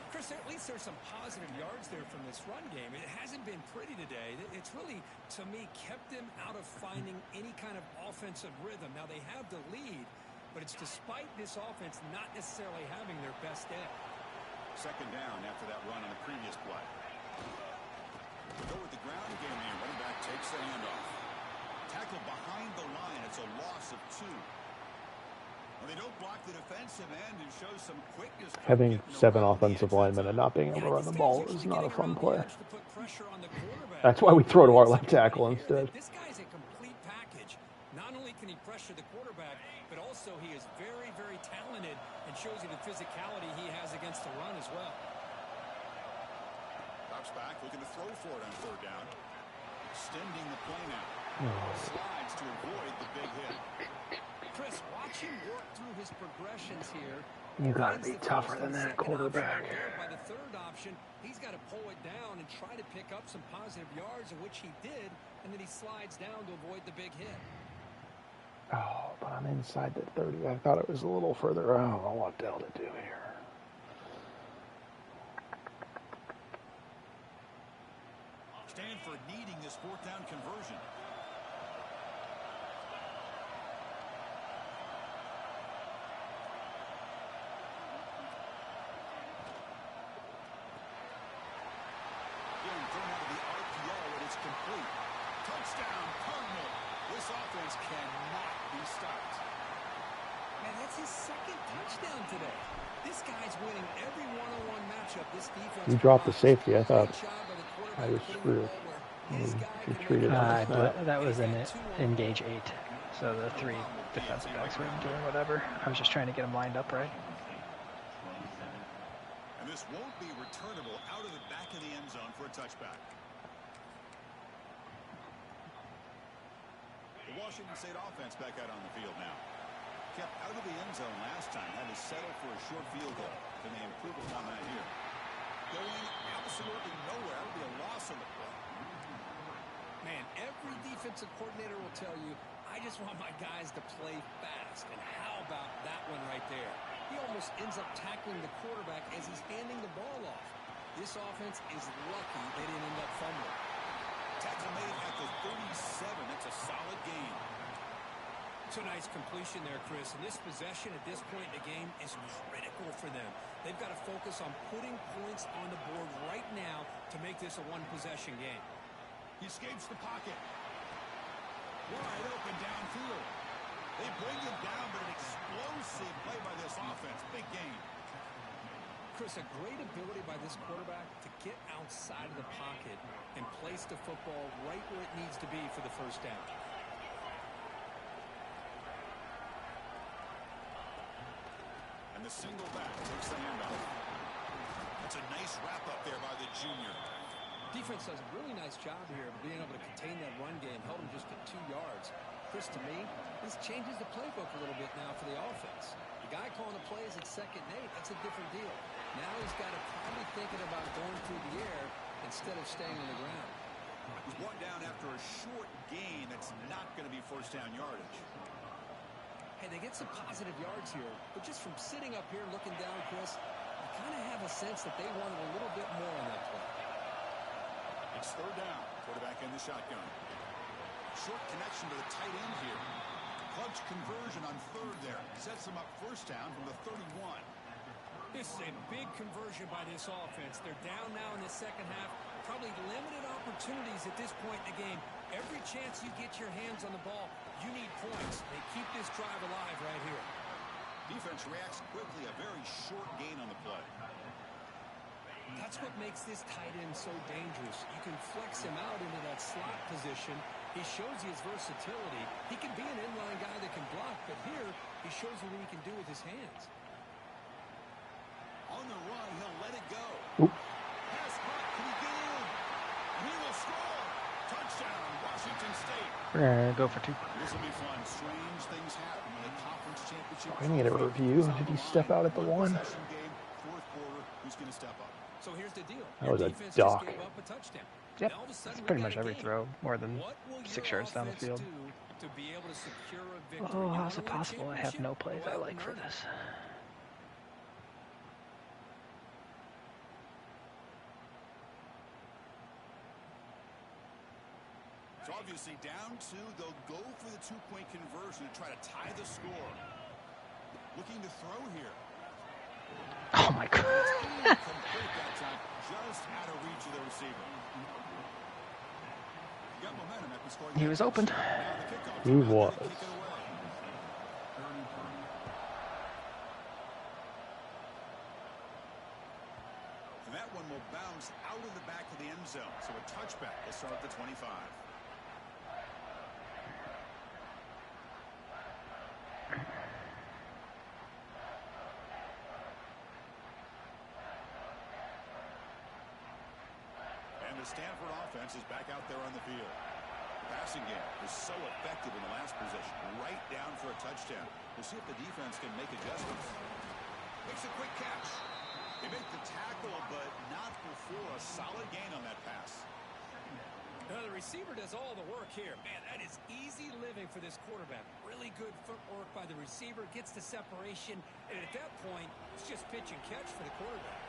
S3: Chris, at least there's some positive yards there from this run game. It hasn't been pretty today. It's really, to me, kept them out of finding any kind of offensive rhythm. Now, they have the lead, but it's despite this offense not necessarily having their best day.
S4: 2nd down after that run on the previous play. We go with the ground game here. Running back takes the handoff. Tackle behind the line. It's a loss of 2. Well, they don't block the defensive end and show some quickness.
S1: Having 7 offensive linemen and not being able to run the ball is not a fun play. That's why we throw to our left tackle instead.
S3: This guy's a complete package. Not only can he pressure the quarterback, but also he is very, very talented and shows you the physicality he has against the run as well.
S4: Drops back, looking to throw for it on 3rd down. Extending the play now. Slides to avoid the big hit.
S3: Chris, watch him work through his progressions here.
S1: You gotta be tougher than that quarterback.
S3: By the 3rd option, he's got to pull it down and try to pick up some positive yards, in which he did, and then he slides down to avoid the big hit.
S1: Oh, but I'm inside the 30. I thought it was a little further. I don't know what the hell to do here.
S4: Stanford needing this 4th down conversion. Again, thrown out of the RPO, and it's complete. Touchdown, Cardinal. This offense cannot be stopped.
S3: Man, that's his 2nd touchdown today. This guy's winning every one-on-one matchup. This defense.
S1: You dropped the safety. I thought I was screwed. He treated
S2: That was in gauge 8. So the 3 defensive backs were doing whatever. I was just trying to get them lined up right.
S4: This won't be returnable out of the back of the end zone for a touchback. The Washington State offense back out on the field now. Kept out of the end zone last time. Had to settle for a short field goal. Can they improve upon that here? Going absolutely nowhere. It'll be a loss on the play.
S3: Man, every defensive coordinator will tell you, I just want my guys to play fast. And how about that one right there? He almost ends up tackling the quarterback as he's handing the ball off. This offense is lucky they didn't end up fumbling.
S4: Tackle made at the 37. That's a solid gain.
S3: It's a nice completion there, Chris. And this possession at this point in the game is critical for them. They've got to focus on putting points on the board right now to make this a one-possession game.
S4: He escapes the pocket. Wide open downfield. They bring him down, but an explosive play by this offense. Big gain.
S3: Chris, a great ability by this quarterback to get outside of the pocket and place the football right where it needs to be for the first down.
S4: And the single back takes the handoff. That's a nice wrap up there by the junior.
S3: Defense does a really nice job here of being able to contain that run game, held him just at 2 yards. Chris, to me, this changes the playbook a little bit now for the offense. The guy calling the plays at 2nd and 8, that's a different deal. Now he's got to probably thinking about going through the air instead of staying on the ground.
S4: He's one down after a short gain that's not going to be first down yardage.
S3: Hey, they get some positive yards here, but just from sitting up here looking down, Chris, you kind of have a sense that they wanted a little bit more on that play.
S4: It's 3rd down. Quarterback in the shotgun. Short connection to the tight end here. Clutch conversion on 3rd there. Sets them up first down from the 31.
S3: This is a big conversion by this offense. They're down now in the second half. Probably limited opportunities at this point in the game. Every chance you get your hands on the ball, you need points. They keep this drive alive right here.
S4: Defense reacts quickly. A very short gain on the play.
S3: That's what makes this tight end so dangerous. You can flex him out into that slot position. He shows you his versatility. He can be an inline guy that can block, but here he shows you what he can do with his hands.
S4: On the run, he'll let it go.
S1: Oop.
S4: Pass caught. Can he get in? He will score. Touchdown, Washington State.
S2: We're going to go for 2.
S4: This will be fun. Strange things happen in the conference championship.
S1: I need a review. Did he step out at the 1?
S4: Game, 4th quarter. Who's going to step up?
S3: So here's the deal.
S1: That was a
S3: defense
S1: duck.
S3: just gave up a touchdown.
S2: Yep,
S3: All of a sudden,
S2: that's
S3: we
S2: pretty
S3: got
S2: much
S3: a
S2: every
S3: game.
S2: throw, more than
S3: What will
S2: 6
S3: your
S2: yards down the
S3: offense
S2: field.
S3: do to be able to secure a victory?
S2: Oh,
S3: You
S2: how's
S3: wanna
S2: it
S3: win a
S2: possible I have no
S3: championship?
S2: plays
S3: Go
S2: I
S3: out
S2: like
S3: and
S2: for
S3: earn it.
S2: this?
S4: So obviously down 2, they'll go for the 2-point conversion to try to tie the score. Looking to throw here.
S2: Oh my God.
S4: Incomplete that time, just out of reach of the receiver. Got momentum after scoring.
S2: He was open.
S4: Now the kickoff
S1: He
S4: team out there
S1: was.
S4: to kick it away. And that one will bounce out of the back of the end zone. So a touchback will start at the 25. And the Stanford offense is back out there on the field. The passing game was so effective in the last possession, right down for a touchdown. We'll see if the defense can make adjustments. Makes a quick catch. They make the tackle, but not before a solid gain on that pass.
S3: Now, the receiver does all the work here. Man, that is easy living for this quarterback. Really good footwork by the receiver, gets the separation, and at that point, it's just pitch and catch for the quarterback.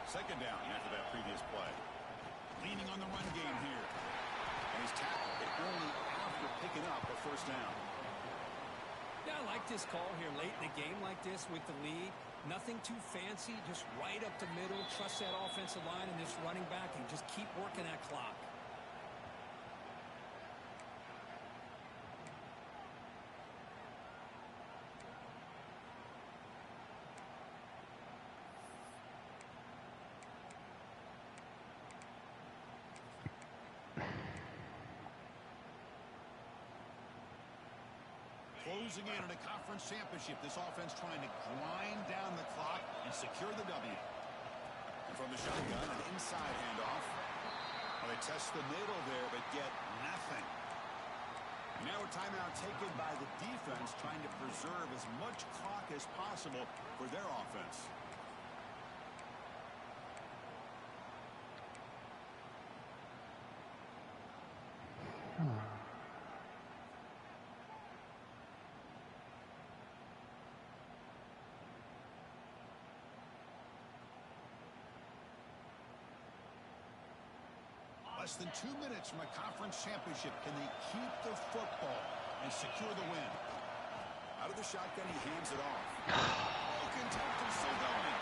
S4: 2nd down after that previous play. Leaning on the run game here. And he's tackled, but only after picking up a first down.
S3: Yeah, I like this call here late in the game like this with the lead. Nothing too fancy, just right up the middle. Trust that offensive line and this running back and just keep working that clock.
S4: Closing in on a conference championship, this offense trying to grind down the clock and secure the W. from the shotgun, an inside handoff. Well, they test the middle there, but get nothing. Now a timeout taken by the defense, trying to preserve as much clock as possible for their offense. Less than 2 minutes from a conference championship. Can they keep the football and secure the win? Out of the shotgun, he hands it off. Oh, contact is still going.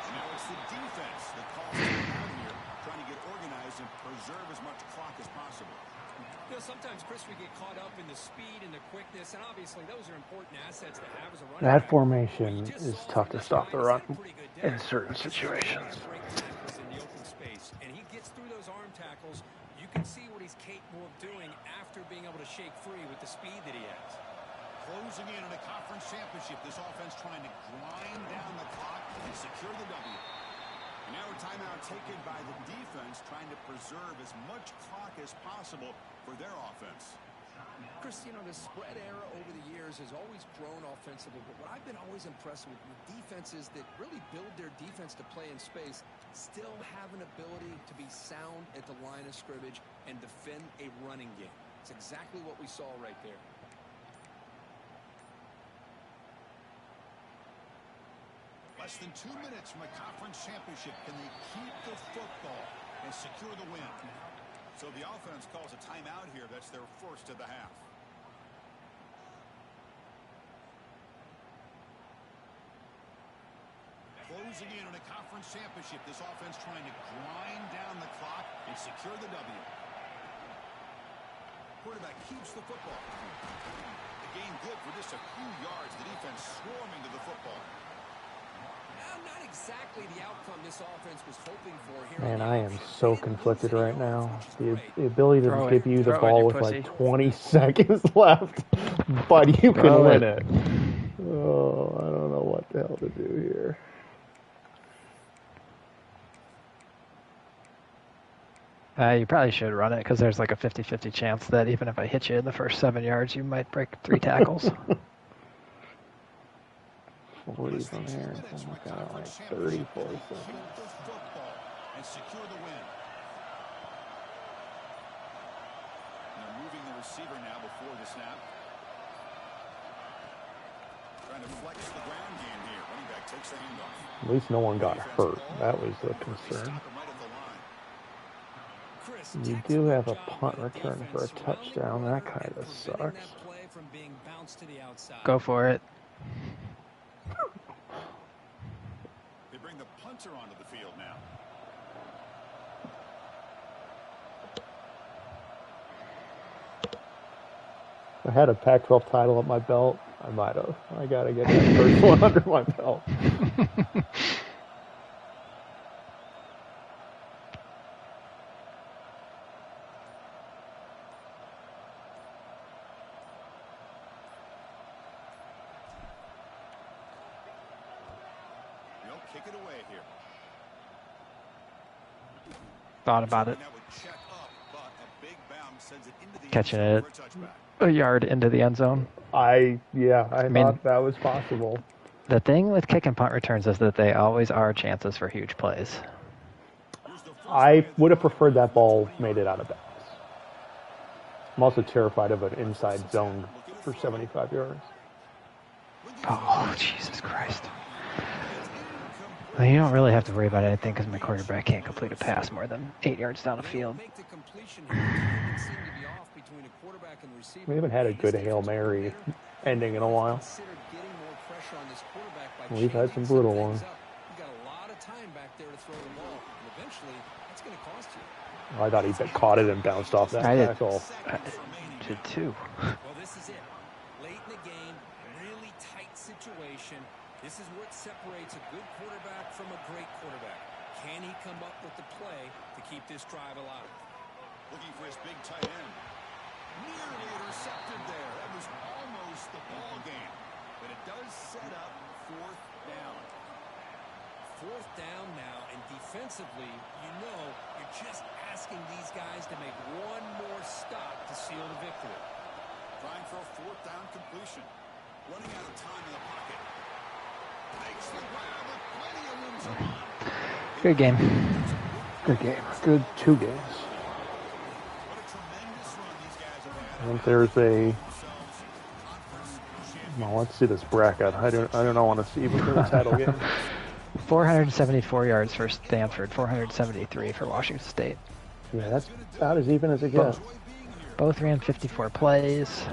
S4: And now it's the defense that calls it out here, trying to get organized and preserve as much clock as possible.
S3: You know, sometimes, Chris, we get caught up in the speed and the quickness, and obviously those are important assets to have as a running
S1: That
S3: back.
S1: formation is tough to stop the run in certain situations.
S3: In the open space, and he gets through those arm tackles. You can see what he's capable of doing after being able to shake free with the speed that he has.
S4: Closing in on a conference championship, this offense trying to grind down the clock and secure the W. And now a timeout taken by the defense, trying to preserve as much clock as possible for their offense.
S3: Chris, you know, the spread era over the years has always grown offensively, but what I've been always impressed with defenses that really build their defense to play in space still have an ability to be sound at the line of scrimmage and defend a running game. It's exactly what we saw right there.
S4: Less than 2 minutes from a conference championship. Can they keep the football and secure the win? So the offense calls a timeout here. That's their first of the half. Closing in on a conference championship. This offense trying to grind down the clock and secure the W. Quarterback keeps the football. The gain good for just a few yards. The defense swarming to the football.
S3: Not exactly the outcome this offense was hoping for here.
S1: Man, I am so conflicted right now. The ability to give you the ball with like 20 seconds left, but you can win it. Oh, I don't know what the hell to do here.
S2: You probably should run it because there's like a 50-50 chance that even if I hit you in the first 7 yards, you might break 3 tackles.
S1: 40 from here. Oh my God, like 30, 40 seconds.
S4: And secure the win. They're moving the receiver now before the snap. Trying to flex the ground game here. Running back takes the handoff.
S1: At least no one got hurt. That was the concern. You do have a punt return for a touchdown. That kind of sucks.
S2: Go for it.
S4: They bring the punter onto the field now.
S1: If I had a Pac-12 title at my belt, I might have. I got to get that first one under my belt.
S4: Kick it away here.
S2: Thought about it. Catching it a yard into the end zone.
S1: I thought that was possible.
S2: The thing with kick and punt returns is that they always are chances for huge plays.
S1: I would have preferred that ball made it out of bounds. I'm also terrified of an inside zone for 75 yards.
S2: Oh, Jesus Christ. Well, you don't really have to worry about anything because my quarterback can't complete a pass more than 8 yards down the field.
S1: We haven't had a good Hail Mary ending in a while. We've had some brutal ones. Oh, I thought he caught it and bounced off that tackle.
S2: I did too.
S3: Well, this is it. Late in the game, really tight situation. This is what separates a good quarterback from a great quarterback. Can he come up with the play to keep this drive alive?
S4: Looking for his big tight end. Nearly intercepted there. That was almost the ball game. But it does set up 4th down.
S3: 4th down now, and defensively, you know you're just asking these guys to make one more stop to seal the victory.
S4: Trying for a fourth down completion. Running out of time in the pocket. Makes the grab with plenty of room to run.
S2: Good game.
S1: Good game. Good 2 games.
S4: What a tremendous run these guys have had.
S1: I think there's a. Well, let's see this bracket. I don't want to see between the title games.
S2: 474 yards for Stanford, 473 for Washington State.
S1: Yeah, that's about as even as it gets.
S2: Both ran 54 plays.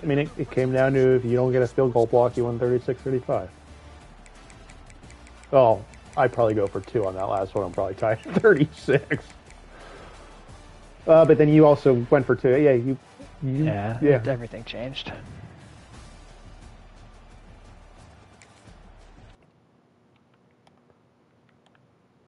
S1: I mean, it came down to if you don't get a field goal block, you win 36-35. Oh, I'd probably go for 2 on that last one. I'm probably tied 36. But then you also went for 2. Yeah,
S2: Yeah, everything changed.